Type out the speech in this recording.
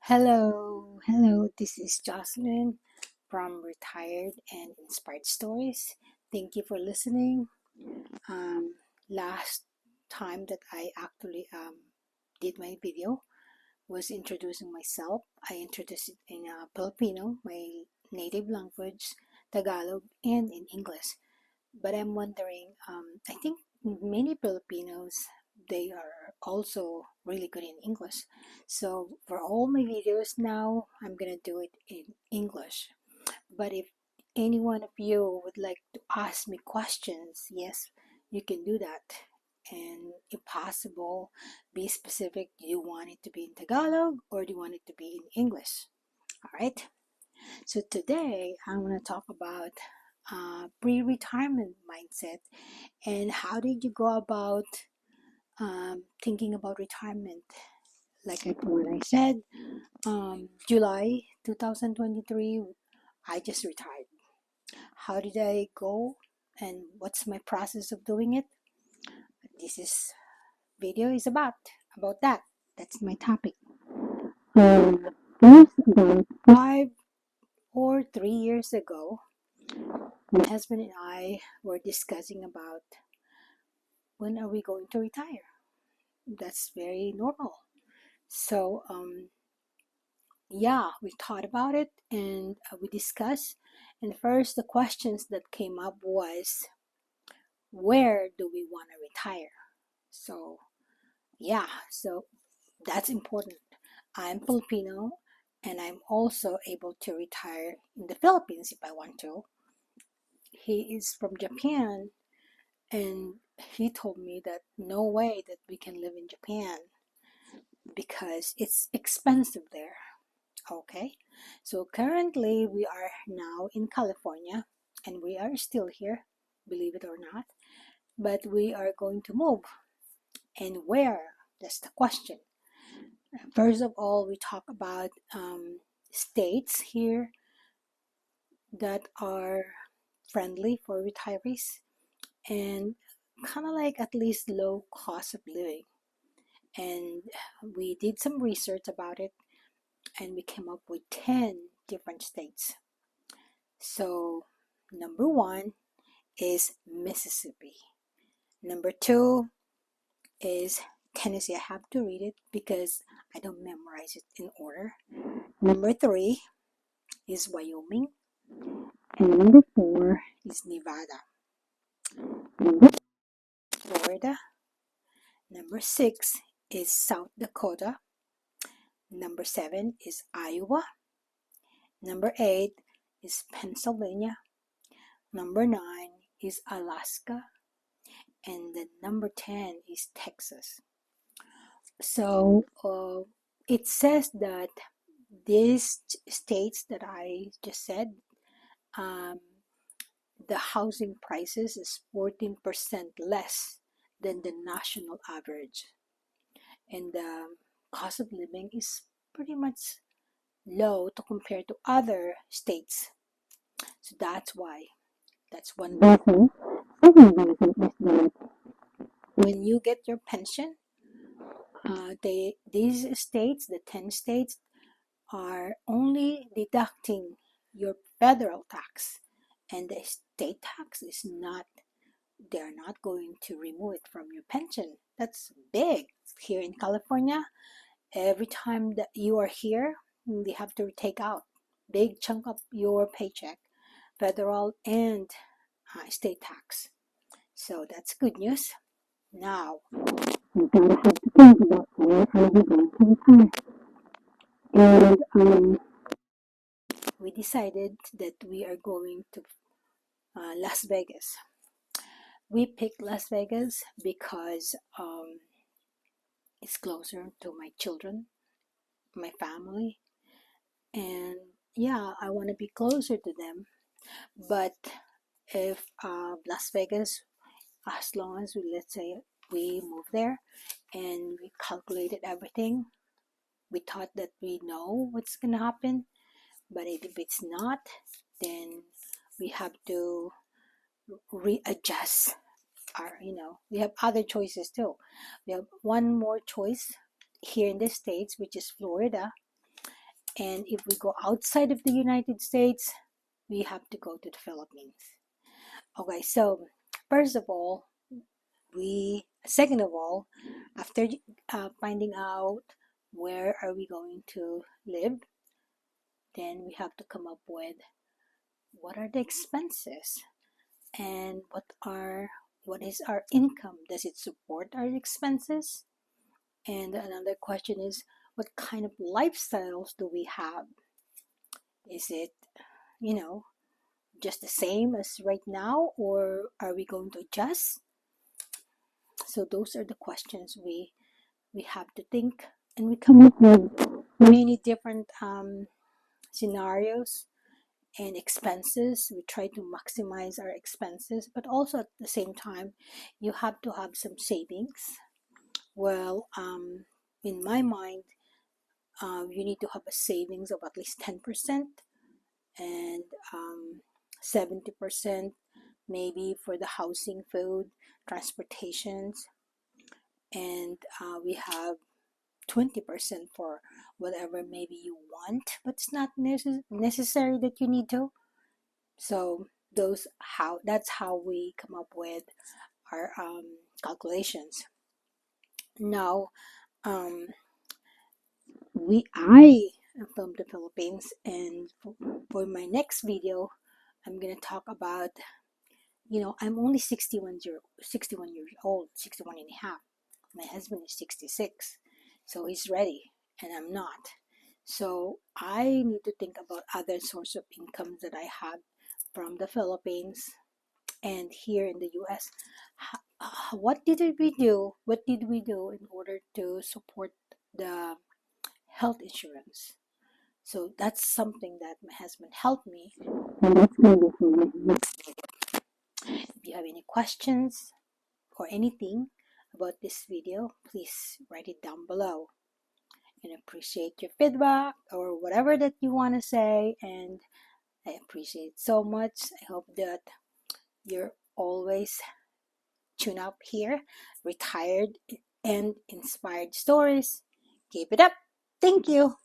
Hello, this is Jocelyn from Retired and Inspired Stories. Thank you for listening. Last time that I actually did my video was introducing myself. I introduced it in Filipino, my native language, Tagalog, and in English. But I'm wondering, I think many Filipinos, they are also really good in English. So for all my videos now, I'm gonna do it in English. But if any one of you would like to ask me questions, yes, you can do that. And if possible, be specific. Do you want it to be in Tagalog or do you want it to be in English? All right. So today I'm going to talk about pre-retirement mindset and how did you go about thinking about retirement. Like what I said, July 2023, I just retired. How did I go and what's my process of doing it? This is video is about that. That's my topic. First, about 5 or 3 years ago, my husband and I were discussing about when are we going to retire. That's very normal. So yeah, we thought about it and we discussed. And first, the questions that came up was, where do we want to retire? So yeah, so that's important. I'm Filipino and I'm also able to retire in the Philippines if I want to. He is from Japan and he told me that no way that we can live in Japan because it's expensive there. Okay, so currently we are now in California and we are still here, believe it or not, but we are going to move. And where? That's the question. First of all, we talk about states here that are friendly for retirees and kind of like at least low cost of living. And we did some research about it and we came up with 10 different states. So number one is Mississippi. Number two is Tennessee. I have to read it because I don't memorize it in order. Number three is Wyoming. And number four is Nevada. Number Florida. Number six is South Dakota. Number seven is Iowa. Number eight is Pennsylvania. Number nine is Alaska. And the number 10 is Texas. So it says that these states that I just said, the housing prices is 14% less than the national average. And the cost of living is pretty much low to compare to other states. So that's why. That's one benefit. Second benefit is that when you get your pension, these states, the 10 states, are only deducting your federal tax, and the state tax is not, they're not going to remove it from your pension. That's big. Here in California, every time that you are here, they have to take out big chunk of your paycheck, federal and state tax. So that's good news. Now, you gotta have to think about where are we going to retire. And we decided that we are going to Las Vegas. We picked Las Vegas because it's closer to my children, my family, and yeah, I want to be closer to them. But if Las Vegas, as long as we, let's say we move there and we calculated everything, we thought that we know what's gonna happen. But if it's not, then we have to readjust our, we have other choices too. We have one more choice here in the States, which is Florida. And if we go outside of the United States, we have to go to the Philippines. Okay, so first of all, second of all, after finding out where are we going to live, then we have to come up with what are the expenses and what is our income? Does it support our expenses? And another question is, what kind of lifestyles do we have? Is it, you know, just the same as right now, or are we going to adjust? So those are the questions we have to think, and we come up with many different scenarios and expenses. We try to maximize our expenses, but also at the same time, you have to have some savings. Well, in my mind, you need to have a savings of at least 10%, and 70% maybe for the housing, food, transportations, and we have 20% for whatever maybe you want, but it's not necessary that you need to. So that's how we come up with our calculations. Now, I am from the Philippines, and for my next video, I'm gonna talk about, I'm only 61 years old, 61 and a half. My husband is 66, so he's ready, and I'm not. So I need to think about other source of income that I have from the Philippines and here in the US. What did we do? What did we do in order to support the health insurance? So that's something that my husband helped me. And that's going to be for my next video. If you have any questions or anything about this video, please write it down below. And appreciate your feedback or whatever that you want to say. And I appreciate it so much. I hope that you're always tune up here, Retired and Inspired Stories. Keep it up. Thank you.